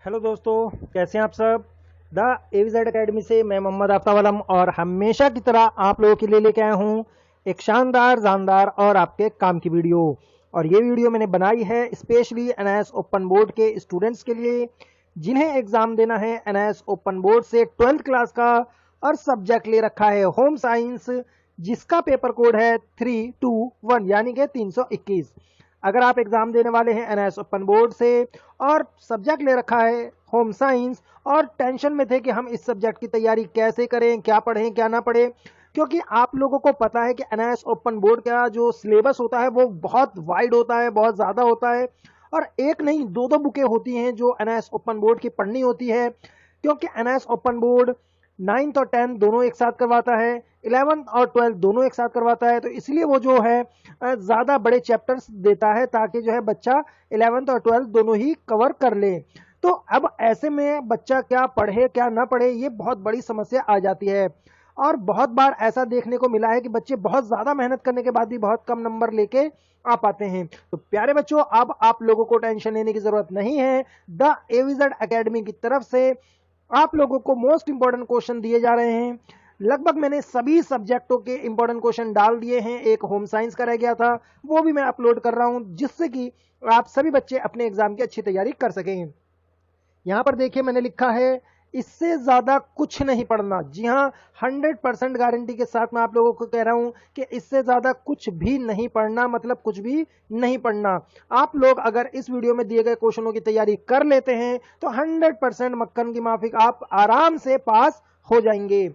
Hello दोस्तों, कैसे हैं आप सब। द एविजेड अकेडमी से मैं मोहम्मद आफ्ताब और हमेशा की तरह आप लोगों के लिए लेके आया हूँ एक शानदार जानदार और आपके काम की वीडियो। और ये वीडियो मैंने बनाई है स्पेशली एनआईएस ओपन बोर्ड के स्टूडेंट्स के लिए जिन्हें एग्जाम देना है एनआईएस ओपन बोर्ड से 12th क्लास का। और सब्जेक्ट ले रखा है होम साइंस, जिसका पेपर कोड है 321 यानी कि 321। अगर आप एग्जाम देने वाले हैं एनआईएस ओपन बोर्ड से और सब्जेक्ट ले रखा है होम साइंस और टेंशन में थे कि हम इस सब्जेक्ट की तैयारी कैसे करें, क्या पढ़ें क्या ना पढ़ें, क्योंकि आप लोगों को पता है कि एनआईएस ओपन बोर्ड का जो सिलेबस होता है वो बहुत वाइड होता है, बहुत ज़्यादा होता है। और एक नहीं दो दो बुकें होती हैं जो एनआईएस ओपन बोर्ड की पढ़नी होती है, क्योंकि एनआईएस ओपन बोर्ड 9th और 10th दोनों एक साथ करवाता है, 11th और 12th दोनों एक साथ करवाता है। तो इसलिए वो जो है ज़्यादा बड़े चैप्टर्स देता है ताकि जो है बच्चा 11th और 12th दोनों ही कवर कर ले। तो अब ऐसे में बच्चा क्या पढ़े क्या ना पढ़े, ये बहुत बड़ी समस्या आ जाती है। और बहुत बार ऐसा देखने को मिला है कि बच्चे बहुत ज़्यादा मेहनत करने के बाद भी बहुत कम नंबर लेके आ पाते हैं। तो प्यारे बच्चों, अब आप लोगों को टेंशन लेने की ज़रूरत नहीं है। द एविजेड एकेडमी की तरफ से आप लोगों को मोस्ट इंपॉर्टेंट क्वेश्चन दिए जा रहे हैं। लगभग मैंने सभी सब्जेक्टों के इंपॉर्टेंट क्वेश्चन डाल दिए हैं, एक होम साइंस का रह गया था वो भी मैं अपलोड कर रहा हूं, जिससे कि आप सभी बच्चे अपने एग्जाम की अच्छी तैयारी कर सकें। यहां पर देखिए मैंने लिखा है इससे ज्यादा कुछ नहीं पढ़ना। जी हाँ, 100% गारंटी के साथ मैं आप लोगों को कह रहा हूं कि इससे ज्यादा कुछ भी नहीं पढ़ना, मतलब कुछ भी नहीं पढ़ना। आप लोग अगर इस वीडियो में दिए गए क्वेश्चनों की तैयारी कर लेते हैं तो 100% मक्खन की माफिक आप आराम से पास हो जाएंगे।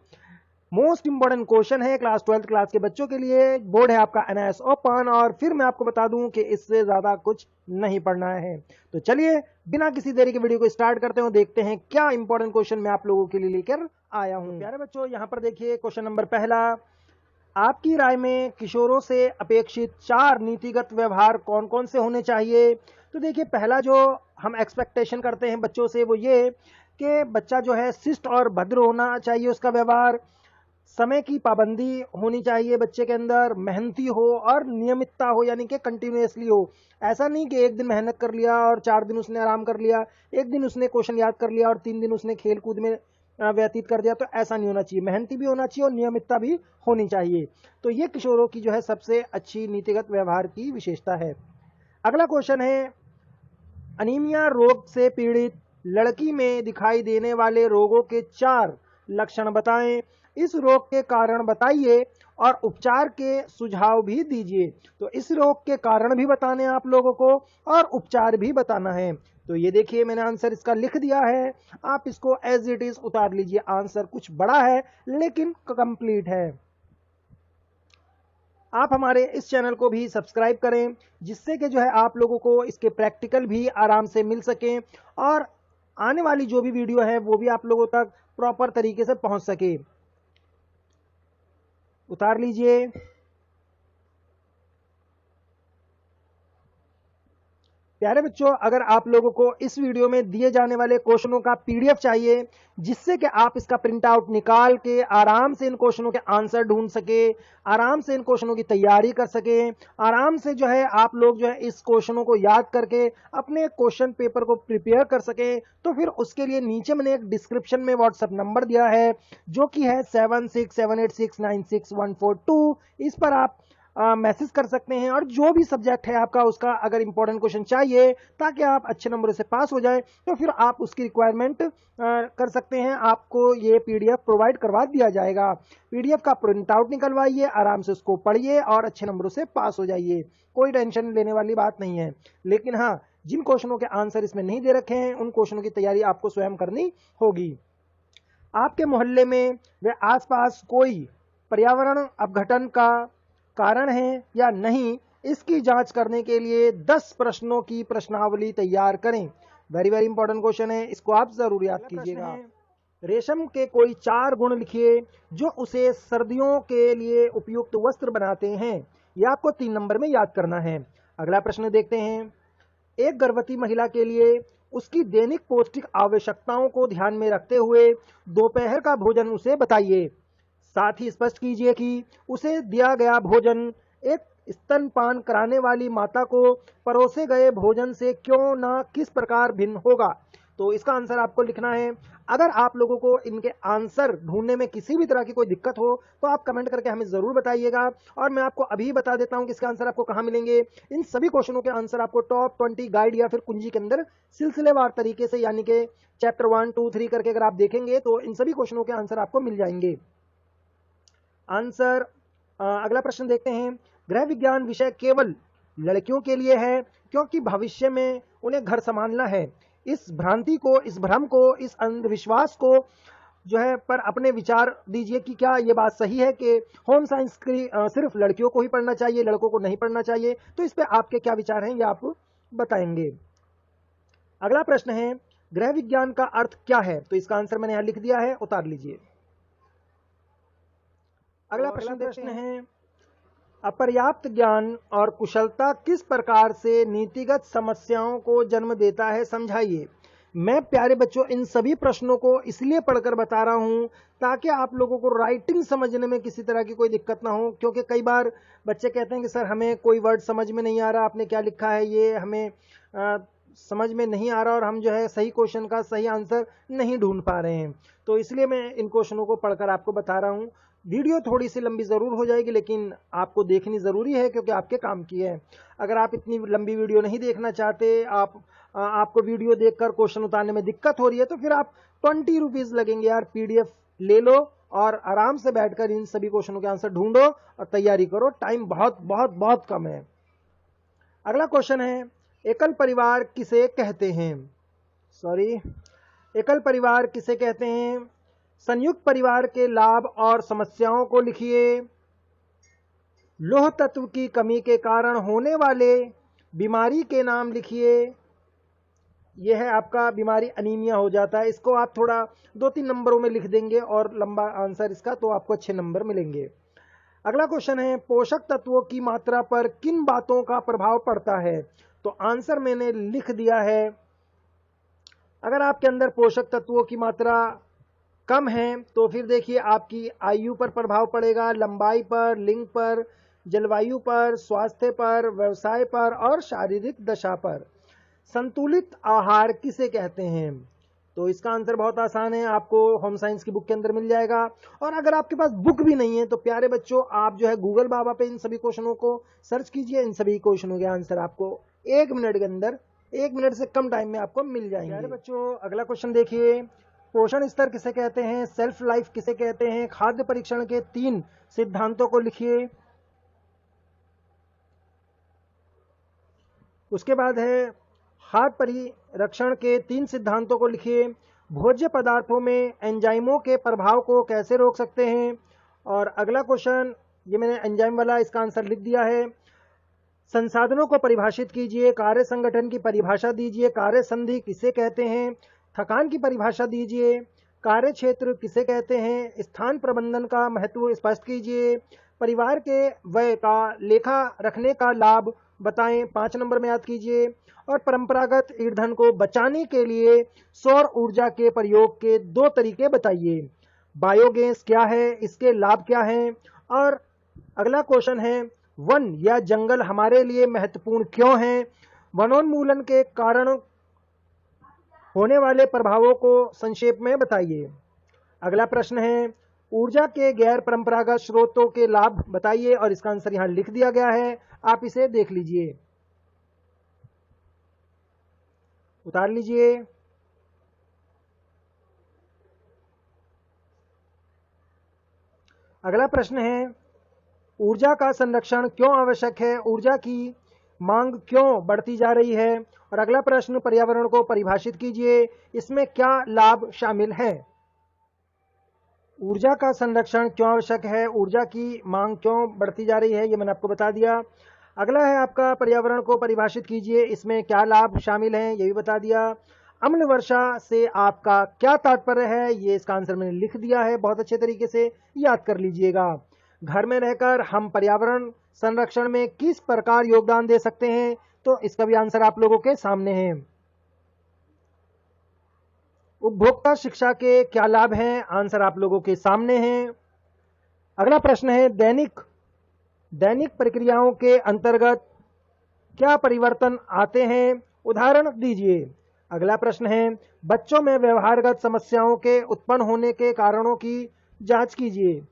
मोस्ट इंपॉर्टेंट क्वेश्चन है क्लास 12th क्लास के बच्चों के लिए, बोर्ड है आपका एनआईएस ओपन। और फिर मैं आपको बता दूं कि इससे ज्यादा कुछ नहीं पढ़ना है। तो चलिए बिना किसी देरी के वीडियो को स्टार्ट करते हैं, देखते हैं क्या इंपॉर्टेंट क्वेश्चन मैं आप लोगों के लिए लेकर आया हूं। प्यारे बच्चों, यहां पर देखिए क्वेश्चन नंबर पहला, आपकी राय में किशोरों से अपेक्षित 4 नीतिगत व्यवहार कौन कौन से होने चाहिए। तो देखिए पहला जो हम एक्सपेक्टेशन करते हैं बच्चों से वो ये कि बच्चा जो है शिष्ट और भद्र होना चाहिए उसका व्यवहार, समय की पाबंदी होनी चाहिए बच्चे के अंदर, मेहनती हो और नियमितता हो यानी कि कंटिन्यूअसली हो। ऐसा नहीं कि एक दिन मेहनत कर लिया और 4 दिन उसने आराम कर लिया, एक दिन उसने क्वेश्चन याद कर लिया और 3 दिन उसने खेल कूद में व्यतीत कर दिया। तो ऐसा नहीं होना चाहिए, मेहनती भी होना चाहिए और नियमितता भी होनी चाहिए। तो ये किशोरों की जो है सबसे अच्छी नीतिगत व्यवहार की विशेषता है। अगला क्वेश्चन है, अनीमिया रोग से पीड़ित लड़की में दिखाई देने वाले रोगों के 4 लक्षण बताएं, इस रोग के कारण बताइए और उपचार के सुझाव भी दीजिए। तो इस रोग के कारण भी बताने आप लोगों को और उपचार भी बताना है। तो ये देखिए मैंने आंसर इसका लिख दिया है, आप इसको एज इट इज उतार लीजिए। आंसर कुछ बड़ा है लेकिन कंप्लीट है। आप हमारे इस चैनल को भी सब्सक्राइब करें, जिससे कि जो है आप लोगों को इसके प्रैक्टिकल भी आराम से मिल सकें और आने वाली जो भी वीडियो है वो भी आप लोगों तक प्रॉपर तरीके से पहुंच सके। उतार लीजिए। प्यारे बच्चों, अगर आप लोगों को इस वीडियो में दिए जाने वाले क्वेश्चनों का पीडीएफ चाहिए, जिससे कि आप इसका प्रिंट आउट निकाल के आराम से इन क्वेश्चनों के आंसर ढूंढ सके, आराम से इन क्वेश्चनों की तैयारी कर सके, आराम से जो है आप लोग जो है इस क्वेश्चनों को याद करके अपने क्वेश्चन पेपर को प्रिपेयर कर सके, तो फिर उसके लिए नीचे मैंने एक डिस्क्रिप्शन में व्हाट्सएप नंबर दिया है जो कि है 7678696142। इस पर आप मैसेज कर सकते हैं और जो भी सब्जेक्ट है आपका उसका अगर इंपॉर्टेंट क्वेश्चन चाहिए ताकि आप अच्छे नंबरों से पास हो जाए, तो फिर आप उसकी रिक्वायरमेंट कर सकते हैं। आपको ये पीडीएफ प्रोवाइड करवा दिया जाएगा। पीडीएफ का प्रिंट आउट निकलवाइए, आराम से उसको पढ़िए और अच्छे नंबरों से पास हो जाइए। कोई टेंशन लेने वाली बात नहीं है। लेकिन हाँ, जिन क्वेश्चनों के आंसर इसमें नहीं दे रखे हैं उन क्वेश्चनों की तैयारी आपको स्वयं करनी होगी। आपके मोहल्ले में व आसपास कोई पर्यावरण अपघटन का कारण है या नहीं, इसकी जांच करने के लिए 10 प्रश्नों की प्रश्नावली तैयार करें। वेरी वेरी इंपॉर्टेंट क्वेश्चन है, इसको आप जरूर याद कीजिएगा। रेशम के कोई 4 गुण लिखिए जो उसे सर्दियों के लिए उपयुक्त वस्त्र बनाते हैं। यह आपको 3 नंबर में याद करना है। अगला प्रश्न देखते हैं, एक गर्भवती महिला के लिए उसकी दैनिक पौष्टिक आवश्यकताओं को ध्यान में रखते हुए दोपहर का भोजन उसे बताइए। साथ ही स्पष्ट कीजिए कि उसे दिया गया भोजन एक स्तनपान कराने वाली माता को परोसे गए भोजन से क्यों ना किस प्रकार भिन्न होगा। तो इसका आंसर आपको लिखना है। अगर आप लोगों को इनके आंसर ढूंढने में किसी भी तरह की कोई दिक्कत हो तो आप कमेंट करके हमें जरूर बताइएगा, और मैं आपको अभी बता देता हूं कि इसका आंसर आपको कहां मिलेंगे। इन सभी क्वेश्चनों के आंसर आपको टॉप 20 गाइड या फिर कुंजी के अंदर सिलसिलेवार तरीके से, यानी कि चैप्टर 1, 2, 3 करके अगर आप देखेंगे तो इन सभी क्वेश्चनों के आंसर आपको मिल जाएंगे। आंसर अगला प्रश्न देखते हैं। गृह विज्ञान विषय केवल लड़कियों के लिए है क्योंकि भविष्य में उन्हें घर संभालना है। इस भ्रांति को, इस भ्रम को, इस अंधविश्वास को जो है पर अपने विचार दीजिए कि क्या ये बात सही है कि होम साइंस की सिर्फ लड़कियों को ही पढ़ना चाहिए, लड़कों को नहीं पढ़ना चाहिए। तो इस पे आपके क्या विचार हैं ये आप बताएंगे। अगला प्रश्न है, गृह विज्ञान का अर्थ क्या है? तो इसका आंसर मैंने यहां लिख दिया है, उतार लीजिए। अगला प्रश्न है, अपर्याप्त ज्ञान और कुशलता किस प्रकार से नीतिगत समस्याओं को जन्म देता है, समझाइए। मैं प्यारे बच्चों इन सभी प्रश्नों को इसलिए पढ़कर बता रहा हूं ताकि आप लोगों को राइटिंग समझने में किसी तरह की कोई दिक्कत ना हो, क्योंकि कई बार बच्चे कहते हैं कि सर हमें कोई वर्ड समझ में नहीं आ रहा, आपने क्या लिखा है ये हमें समझ में नहीं आ रहा और हम जो है सही क्वेश्चन का सही आंसर नहीं ढूंढ पा रहे हैं। तो इसलिए मैं इन क्वेश्चनों को पढ़कर आपको बता रहा हूं। वीडियो थोड़ी सी लंबी ज़रूर हो जाएगी लेकिन आपको देखनी ज़रूरी है क्योंकि आपके काम की है। अगर आप इतनी लंबी वीडियो नहीं देखना चाहते, आपको वीडियो देखकर क्वेश्चन उतारने में दिक्कत हो रही है, तो फिर आप 20 रुपीज़ लगेंगे यार, PDF ले लो और आराम से बैठकर इन सभी क्वेश्चनों के आंसर ढूंढो और तैयारी करो। टाइम बहुत बहुत बहुत कम है। अगला क्वेश्चन है, एकल परिवार किसे कहते हैं? एकल परिवार किसे कहते हैं? संयुक्त परिवार के लाभ और समस्याओं को लिखिए। लौह तत्व की कमी के कारण होने वाले बीमारी के नाम लिखिए। यह है आपका बीमारी अनीमिया हो जाता है, इसको आप थोड़ा 2-3 नंबरों में लिख देंगे और लंबा आंसर इसका, तो आपको अच्छे नंबर मिलेंगे। अगला क्वेश्चन है, पोषक तत्वों की मात्रा पर किन बातों का प्रभाव पड़ता है? तो आंसर मैंने लिख दिया है। अगर आपके अंदर पोषक तत्वों की मात्रा कम है तो फिर देखिए आपकी आयु पर प्रभाव पड़ेगा, लंबाई पर, लिंग पर, जलवायु पर, स्वास्थ्य पर, व्यवसाय पर और शारीरिक दशा पर। संतुलित आहार किसे कहते हैं? तो इसका आंसर बहुत आसान है, आपको होम साइंस की बुक के अंदर मिल जाएगा। और अगर आपके पास बुक भी नहीं है तो प्यारे बच्चों आप जो है गूगल बाबा पे इन सभी क्वेश्चनों को सर्च कीजिए, इन सभी क्वेश्चनों के आंसर आपको 1 मिनट के अंदर, 1 मिनट से कम टाइम में आपको मिल जाएंगे। प्यारे बच्चों अगला क्वेश्चन देखिए, पोषण स्तर किसे कहते हैं? सेल्फ लाइफ किसे कहते हैं? खाद्य परीक्षण के 3 सिद्धांतों को लिखिए। उसके बाद है खाद्य परिरक्षण के 3 सिद्धांतों को लिखिए। भोज्य पदार्थों में एंजाइमों के प्रभाव को कैसे रोक सकते हैं? और अगला क्वेश्चन, ये मैंने एंजाइम वाला इसका आंसर लिख दिया है। संसाधनों को परिभाषित कीजिए। कार्य संगठन की परिभाषा दीजिए। कार्य संधि किसे कहते हैं? थकान की परिभाषा दीजिए। कार्य क्षेत्र किसे कहते हैं? स्थान प्रबंधन का महत्व स्पष्ट कीजिए। परिवार के व्यय का लेखा रखने का लाभ बताएं, 5 नंबर में याद कीजिए। और परंपरागत ईंधन को बचाने के लिए सौर ऊर्जा के प्रयोग के 2 तरीके बताइए। बायोगैस क्या है, इसके लाभ क्या हैं? और अगला क्वेश्चन है, वन या जंगल हमारे लिए महत्वपूर्ण क्यों हैं? वनोन्मूलन के कारण होने वाले प्रभावों को संक्षेप में बताइए। अगला प्रश्न है, ऊर्जा के गैर परंपरागत स्रोतों के लाभ बताइए, और इसका आंसर यहां लिख दिया गया है, आप इसे देख लीजिए, उतार लीजिए। अगला प्रश्न है, ऊर्जा का संरक्षण क्यों आवश्यक है? ऊर्जा की मांग क्यों बढ़ती जा रही है? और अगला प्रश्न, पर्यावरण को परिभाषित कीजिए, इसमें क्या लाभ शामिल है? ऊर्जा का संरक्षण क्यों आवश्यक है, ऊर्जा की मांग क्यों बढ़ती जा रही है, ये मैंने आपको बता दिया। अगला है आपका, पर्यावरण को परिभाषित कीजिए, इसमें क्या लाभ शामिल हैं, ये भी बता दिया। अम्ल वर्षा से आपका क्या तात्पर्य है, ये इसका आंसर मैंने लिख दिया है, बहुत अच्छे तरीके से याद कर लीजिएगा। घर में रहकर हम पर्यावरण संरक्षण में किस प्रकार योगदान दे सकते हैं, तो इसका भी आंसर आप लोगों के सामने है। उपभोक्ता शिक्षा के क्या लाभ हैं, आंसर आप लोगों के सामने है। अगला प्रश्न है, दैनिक प्रक्रियाओं के अंतर्गत क्या परिवर्तन आते हैं, उदाहरण दीजिए। अगला प्रश्न है, बच्चों में व्यवहारगत समस्याओं के उत्पन्न होने के कारणों की जांच कीजिए।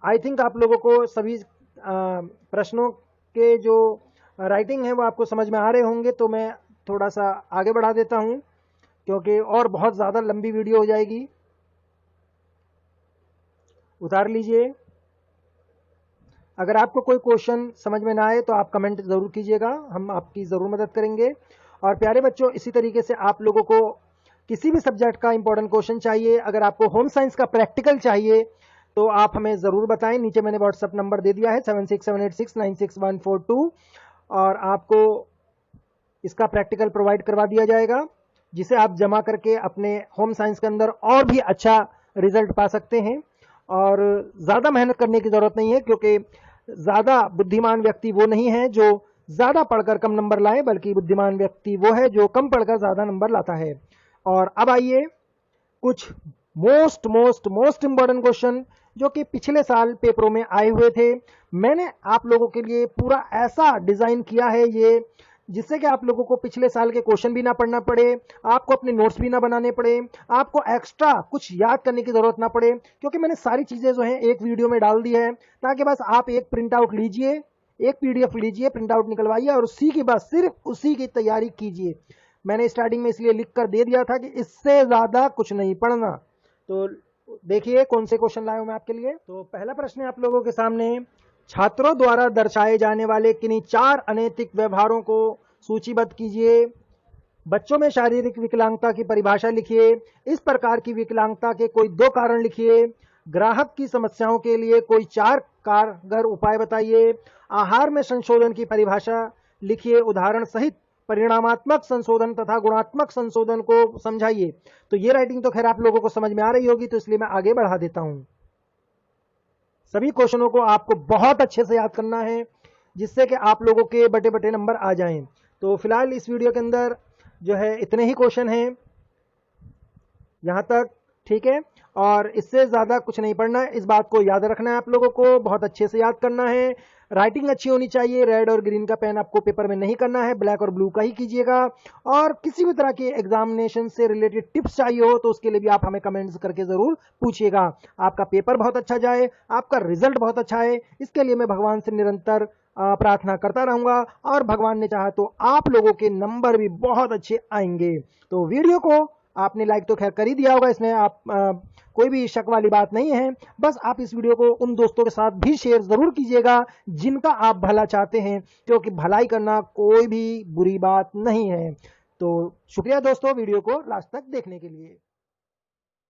आई थिंक आप लोगों को सभी प्रश्नों के जो राइटिंग है वो आपको समझ में आ रहे होंगे, तो मैं थोड़ा सा आगे बढ़ा देता हूं क्योंकि और बहुत ज़्यादा लंबी वीडियो हो जाएगी। उतार लीजिए। अगर आपको कोई क्वेश्चन समझ में ना आए तो आप कमेंट ज़रूर कीजिएगा, हम आपकी ज़रूर मदद करेंगे। और प्यारे बच्चों, इसी तरीके से आप लोगों को किसी भी सब्जेक्ट का इंपॉर्टेंट क्वेश्चन चाहिए, अगर आपको होम साइंस का प्रैक्टिकल चाहिए तो आप हमें ज़रूर बताएं। नीचे मैंने व्हाट्सएप नंबर दे दिया है 7678696142 और आपको इसका प्रैक्टिकल प्रोवाइड करवा दिया जाएगा, जिसे आप जमा करके अपने होम साइंस के अंदर और भी अच्छा रिजल्ट पा सकते हैं। और ज़्यादा मेहनत करने की ज़रूरत नहीं है, क्योंकि ज़्यादा बुद्धिमान व्यक्ति वो नहीं है जो ज़्यादा पढ़कर कम नंबर लाए, बल्कि बुद्धिमान व्यक्ति वो है जो कम पढ़कर ज़्यादा नंबर लाता है। और अब आइए कुछ मोस्ट इंपॉर्टेंट क्वेश्चन जो कि पिछले साल पेपरों में आए हुए थे। मैंने आप लोगों के लिए पूरा ऐसा डिजाइन किया है ये, जिससे कि आप लोगों को पिछले साल के क्वेश्चन भी ना पढ़ना पड़े, आपको अपने नोट्स भी ना बनाने पड़े, आपको एक्स्ट्रा कुछ याद करने की जरूरत ना पड़े, क्योंकि मैंने सारी चीजें जो है एक वीडियो में डाल दी है, ताकि बस आप एक प्रिंट आउट लीजिए, एक पीडीएफ लीजिए, प्रिंट आउट निकलवाइए और उसी की बस सिर्फ उसी की तैयारी कीजिए। मैंने स्टार्टिंग में इसलिए लिख कर दे दिया था कि इससे ज्यादा कुछ नहीं पढ़ना। तो देखिए कौन से क्वेश्चन लाया हूं मैं आपके लिए। तो पहला प्रश्न है आप लोगों के सामने, छात्रों द्वारा दर्शाए जाने वाले किन्हीं 4 अनैतिक व्यवहारों को सूचीबद्ध कीजिए। बच्चों में शारीरिक विकलांगता की परिभाषा लिखिए। इस प्रकार की विकलांगता के कोई 2 कारण लिखिए। ग्राहक की समस्याओं के लिए कोई 4 कारगर उपाय बताइए। आहार में संशोधन की परिभाषा लिखिए, उदाहरण सहित परिणामात्मक संशोधन तथा गुणात्मक संशोधन को समझाइए। तो ये राइटिंग तो खैर आप लोगों को समझ में आ रही होगी, तो इसलिए मैं आगे बढ़ा देता हूं। सभी क्वेश्चनों को आपको बहुत अच्छे से याद करना है, जिससे कि आप लोगों के बटे बटे नंबर आ जाएं। तो फिलहाल इस वीडियो के अंदर जो है इतने ही क्वेश्चन हैं यहां तक, ठीक है। और इससे ज्यादा कुछ नहीं पढ़ना है, इस बात को याद रखना है, आप लोगों को बहुत अच्छे से याद करना है। राइटिंग अच्छी होनी चाहिए, रेड और ग्रीन का पेन आपको पेपर में नहीं करना है, ब्लैक और ब्लू का ही कीजिएगा। और किसी भी तरह के एग्जामिनेशन से रिलेटेड टिप्स चाहिए हो तो उसके लिए भी आप हमें कमेंट्स करके जरूर पूछिएगा। आपका पेपर बहुत अच्छा जाए, आपका रिजल्ट बहुत अच्छा है, इसके लिए मैं भगवान से निरंतर प्रार्थना करता रहूंगा, और भगवान ने चाहा तो आप लोगों के नंबर भी बहुत अच्छे आएंगे। तो वीडियो को आपने लाइक तो खैर कर ही दिया होगा, इसमें आप कोई भी शक वाली बात नहीं है। बस आप इस वीडियो को उन दोस्तों के साथ भी शेयर जरूर कीजिएगा जिनका आप भला चाहते हैं, क्योंकि भलाई करना कोई भी बुरी बात नहीं है। तो शुक्रिया दोस्तों वीडियो को लास्ट तक देखने के लिए।